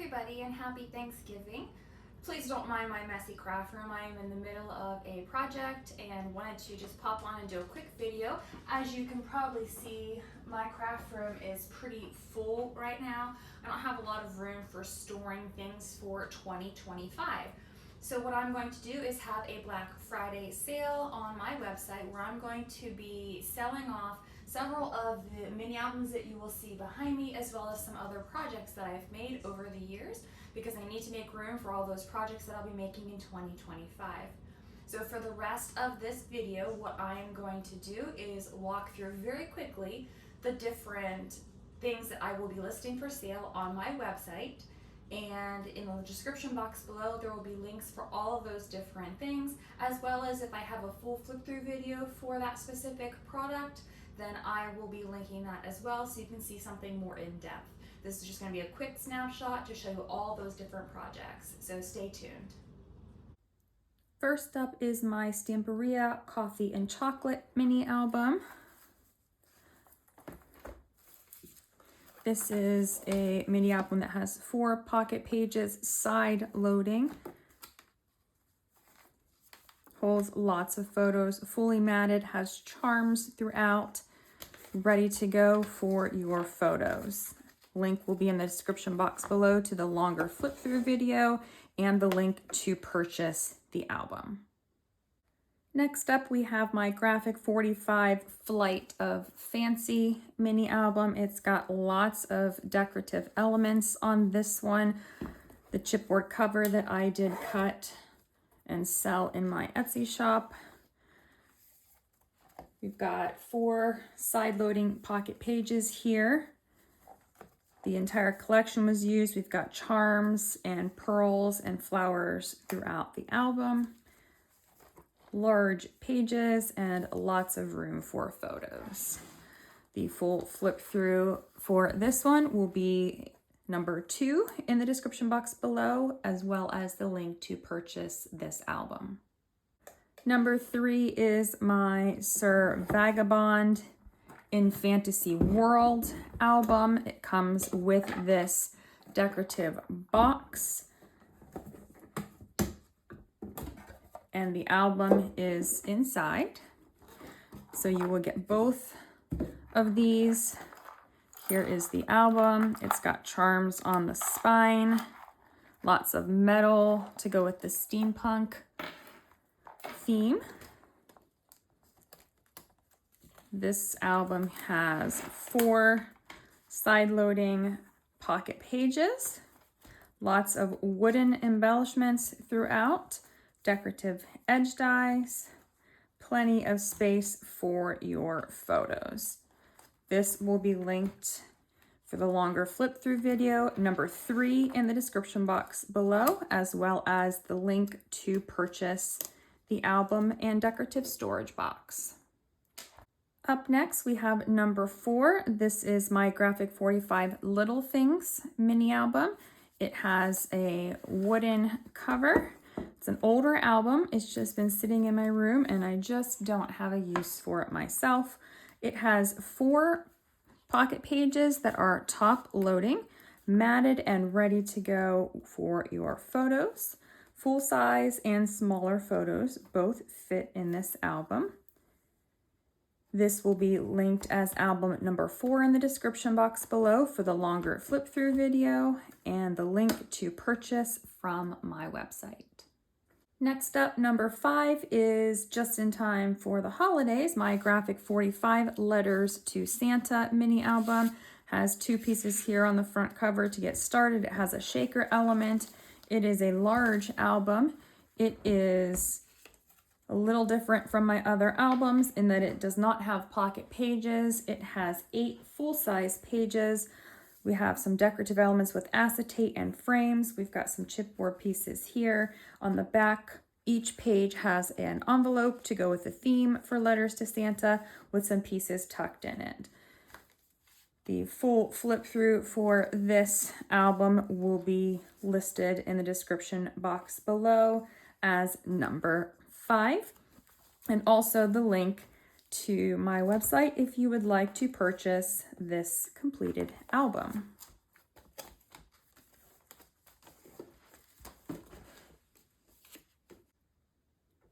everybody and happy Thanksgiving. Please don't mind my messy craft room. I am in the middle of a project and wanted to just pop on and do a quick video. As you can probably see, my craft room is pretty full right now. I don't have a lot of room for storing things for 2025. So what I'm going to do is have a Black Friday sale on my website where I'm going to be selling off several of the mini albums that you will see behind me, as well as some other projects that I've made over the years, because I need to make room for all those projects that I'll be making in 2025. So for the rest of this video, what I am going to do is walk through very quickly the different things that I will be listing for sale on my website. And in the description box below, there will be links for all of those different things, as well as if I have a full flip through video for that specific product, then I will be linking that as well so you can see something more in depth. This is just going to be a quick snapshot to show you all those different projects, so stay tuned. First up is my STAMPERIA Coffee and Chocolate mini album. This is a mini album that has 4 pocket pages, side loading. Holds lots of photos, fully matted, has charms throughout, ready to go for your photos. Link will be in the description box below to the longer flip through video and the link to purchase the album. Next up, we have my Graphic 45 Flight of Fancy mini album. It's got lots of decorative elements on this one. The chipboard cover that I did cut and sell in my Etsy shop. We've got 4 side-loading pocket pages here. The entire collection was used. We've got charms and pearls and flowers throughout the album. Large pages and lots of room for photos. The full flip through for this one will be number 2 in the description box below, as well as the link to purchase this album. Number 3 is my Sir Vagabond in Fantasy World album. It comes with this decorative box, and the album is inside. So you will get both of these. Here is the album. It's got charms on the spine, lots of metal to go with the steampunk theme. This album has 4 side-loading pocket pages, lots of wooden embellishments throughout, decorative edge dies, plenty of space for your photos. This will be linked for the longer flip through video, number 3 in the description box below, as well as the link to purchase the album and decorative storage box. Up next, we have number 4. This is my Graphic 45 Little Things mini album. It has a wooden cover. It's an older album. It's just been sitting in my room and I just don't have a use for it myself. It has 4 pocket pages that are top loading, matted and ready to go for your photos. Full size and smaller photos both fit in this album. This will be linked as album number 4 in the description box below for the longer flip through video and the link to purchase from my website. Next up, number 5 is just in time for the holidays. My Graphic 45 Letters to Santa mini album has 2 pieces here on the front cover to get started. It has a shaker element. It is a large album. It is a little different from my other albums in that it does not have pocket pages. It has 8 full-size pages. We have some decorative elements with acetate and frames. We've got some chipboard pieces here. On the back, each page has an envelope to go with the theme for Letters to Santa with some pieces tucked in it. The full flip through for this album will be listed in the description box below as number 5, and also the link to my website if you would like to purchase this completed album.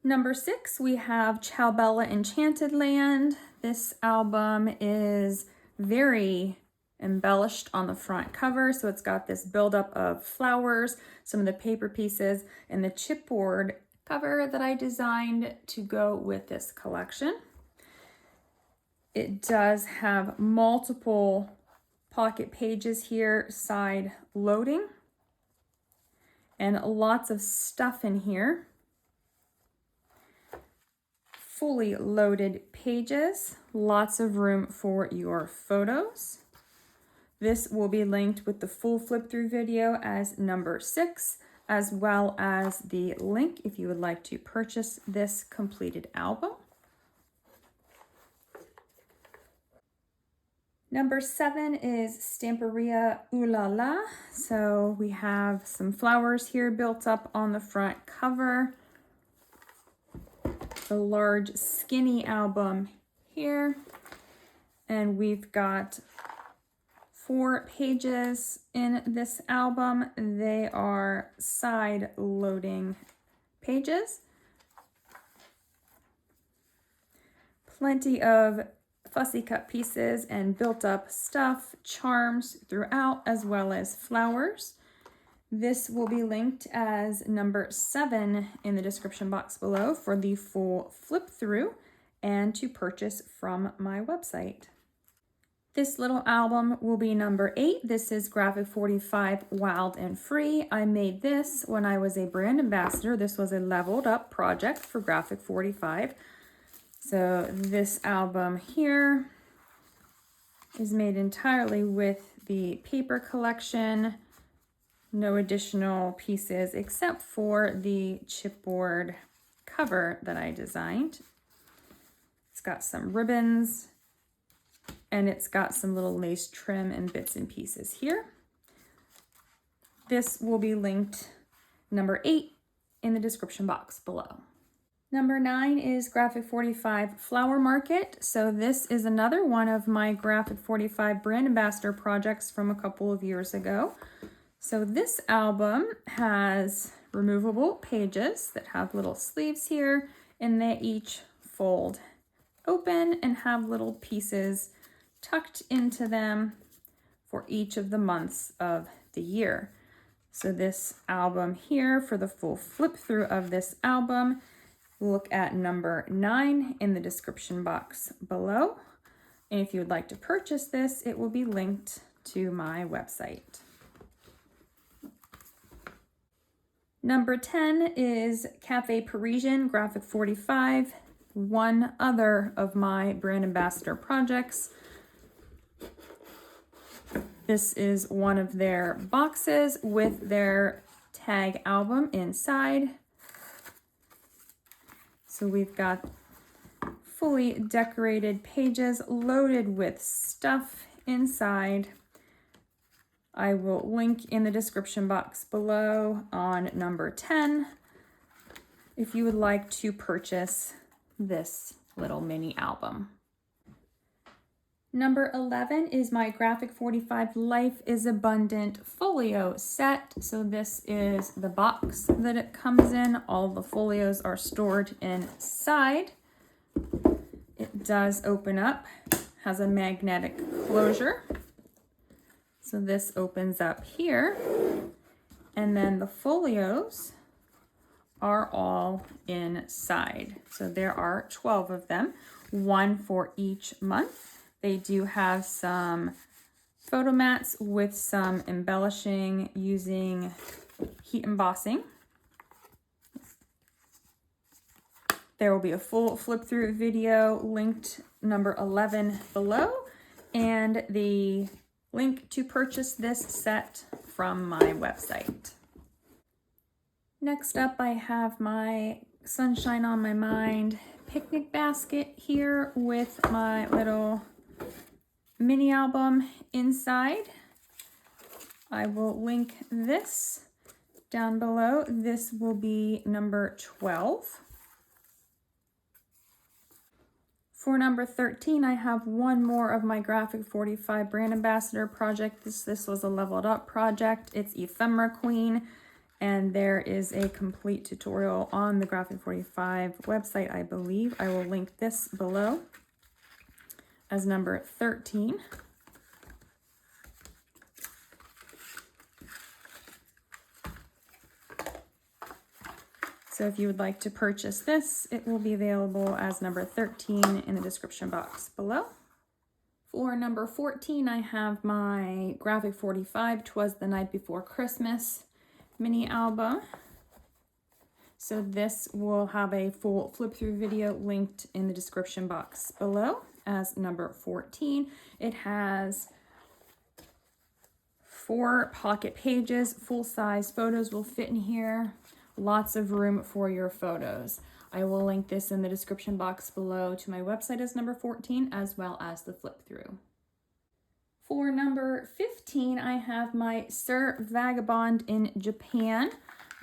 Number 6, we have Ciao Bella Enchanted Land. This album is very embellished on the front cover. So it's got this buildup of flowers, some of the paper pieces, and the chipboard cover that I designed to go with this collection. It does have multiple pocket pages here, side loading, and lots of stuff in here. Fully loaded pages, lots of room for your photos. This will be linked with the full flip through video as number 6, as well as the link if you would like to purchase this completed album. Number 7 is Stamperia Ooh La La. So we have some flowers here built up on the front cover. The large skinny album here. And we've got 4 pages in this album. They are side loading pages. Plenty of fussy cut pieces and built up stuff, charms throughout, as well as flowers. This will be linked as number 7 in the description box below for the full flip through and to purchase from my website. This little album will be number 8. This is Graphic 45 Wild and Free. I made this when I was a brand ambassador. This was a leveled up project for Graphic 45. So this album here is made entirely with the paper collection. No additional pieces except for the chipboard cover that I designed. It's got some ribbons and it's got some little lace trim and bits and pieces here. This will be linked number 8 in the description box below. Number 9 is Graphic 45 Flower Market. So this is another one of my Graphic 45 brand ambassador projects from a couple of years ago. So this album has removable pages that have little sleeves here, and they each fold open and have little pieces tucked into them for each of the months of the year. So this album here, for the full flip through of this album, look at number 9 in the description box below. And if you would like to purchase this, it will be linked to my website. Number 10 is Cafe Parisian Graphic 45, one other of my brand ambassador projects. This is one of their boxes with their tag album inside. So we've got fully decorated pages loaded with stuff inside. I will link in the description box below on number 10 if you would like to purchase this little mini album. Number 11 is my Graphic 45 Life is Abundant folio set. So this is the box that it comes in. All the folios are stored inside. It does open up, has a magnetic closure. So this opens up here, and then the folios are all inside. So there are 12 of them, one for each month. They do have some photo mats with some embellishing using heat embossing. There will be a full flip through video linked number 11 below, and the link to purchase this set from my website. Next up, I have my Sunshine on My Mind picnic basket here with my little mini album inside. I will link this down below. This will be number 12. For number 13, I have one more of my Graphic 45 brand ambassador project. This was a leveled up project. It's Ephemera Queen. And there is a complete tutorial on the Graphic 45 website, I believe. I will link this below as number 13. So if you would like to purchase this, it will be available as number 13 in the description box below. For number 14, I have my Graphic 45 'Twas the Night Before Christmas mini album. So this will have a full flip through video linked in the description box below as number 14. It has 4 pocket pages, full-size photos will fit in here. Lots of room for your photos. I will link this in the description box below to my website as number 14, as well as the flip through. For number 15, I have my Sir Vagabond in Japan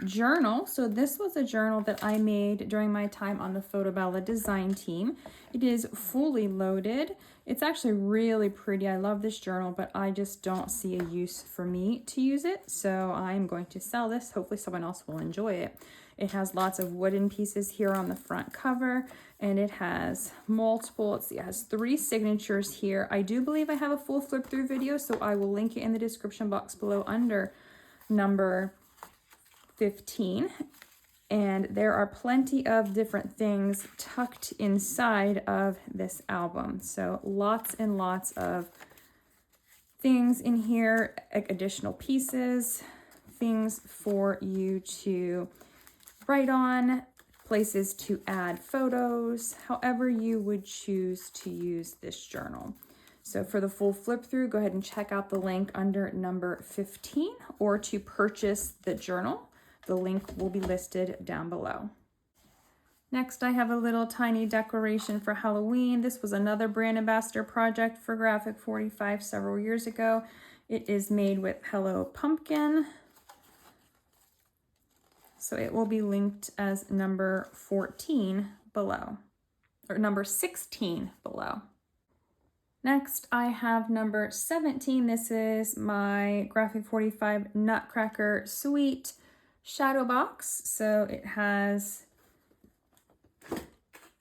journal. So this was a journal that I made during my time on the Photobella design team. It is fully loaded. It's actually really pretty. I love this journal, but I just don't see a use for me to use it. So I'm going to sell this. Hopefully someone else will enjoy it. It has lots of wooden pieces here on the front cover, and it has multiple, let's see, it has 3 signatures here. I do believe I have a full flip through video, so I will link it in the description box below under number 15. And there are plenty of different things tucked inside of this album. So lots and lots of things in here, additional pieces, things for you to write on, places to add photos, however you would choose to use this journal. So for the full flip through, go ahead and check out the link under number 15, or to purchase the journal, the link will be listed down below. Next, I have a little tiny decoration for Halloween. This was another brand ambassador project for Graphic 45 several years ago. It is made with Hello Pumpkin. So it will be linked as number 14 below, or number 16 below. Next, I have number 17. This is my Graphic 45 Nutcracker Suite shadow box. So it has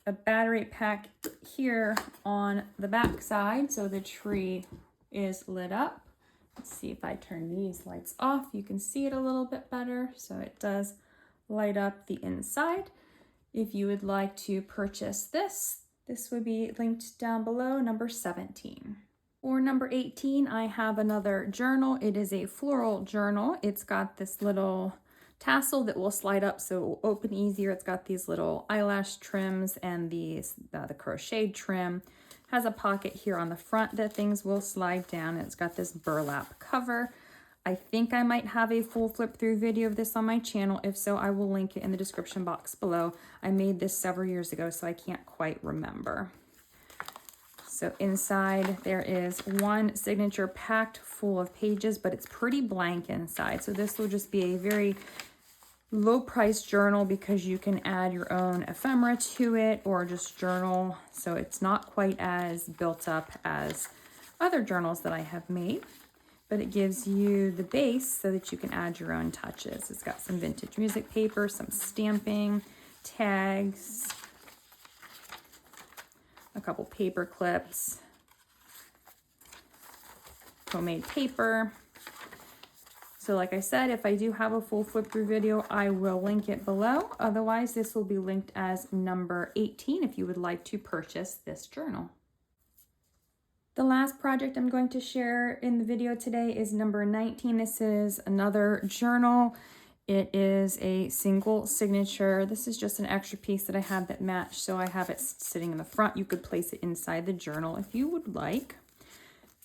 a battery pack here on the back side, so the tree is lit up. Let's see if I turn these lights off, you can see it a little bit better. So it does light up the inside. If you would like to purchase this, this would be linked down below, number 17. For number 18, I have another journal. It is a floral journal. It's got this little tassel that will slide up so it will open easier. It's got these little eyelash trims and these the crocheted trim. Has a pocket here on the front that things will slide down. It's got this burlap cover. I think I might have a full flip through video of this on my channel. If so, I will link it in the description box below. I made this several years ago, so I can't quite remember. So inside there is one signature packed full of pages, but it's pretty blank inside. So this will just be a very low price journal because you can add your own ephemera to it or just journal. So it's not quite as built up as other journals that I have made, but it gives you the base so that you can add your own touches. It's got some vintage music paper, some stamping, tags, a couple paper clips, homemade paper. So like I said, if I do have a full flip through video, I will link it below. Otherwise, this will be linked as number 18 if you would like to purchase this journal. The last project I'm going to share in the video today is number 19. This is another journal. It is a single signature. This is just an extra piece that I have that matched, so I have it sitting in the front. You could place it inside the journal if you would like.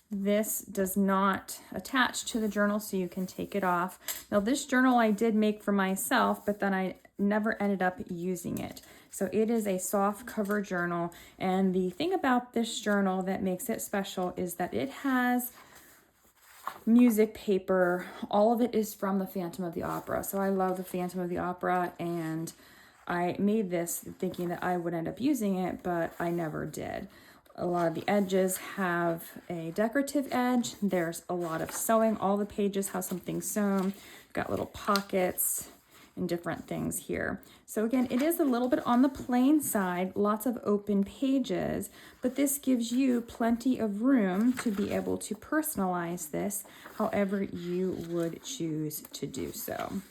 This does not attach to the journal, so you can take it off. Now, this journal I did make for myself, but then I never ended up using it. So it is a soft cover journal, and the thing about this journal that makes it special is that it has music paper. All of it is from the Phantom of the Opera. So I love the Phantom of the Opera, and I made this thinking that I would end up using it, but I never did. A lot of the edges have a decorative edge. There's a lot of sewing. All the pages have something sewn. Got little pockets and different things here. So again, it is a little bit on the plain side, lots of open pages, but this gives you plenty of room to be able to personalize this however you would choose to do so.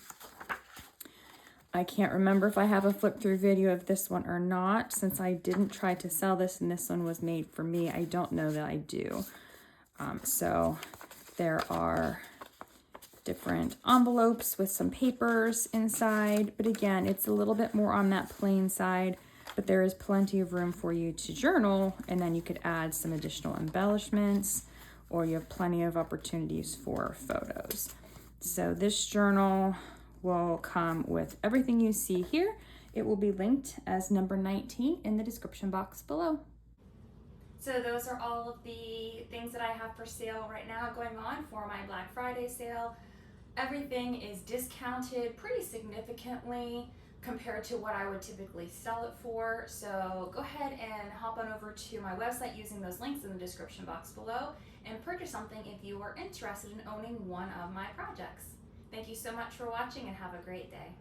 I can't remember if I have a flip through video of this one or not, since I didn't try to sell this and this one was made for me. I don't know that I do. So there are different envelopes with some papers inside, but again, it's a little bit more on that plain side, but there is plenty of room for you to journal, and then you could add some additional embellishments, or you have plenty of opportunities for photos. So this journal will come with everything you see here. It will be linked as number 19 in the description box below. So those are all of the things that I have for sale right now going on for my Black Friday sale. Everything is discounted pretty significantly compared to what I would typically sell it for. So go ahead and hop on over to my website using those links in the description box below and purchase something if you are interested in owning one of my projects. Thank you so much for watching and have a great day.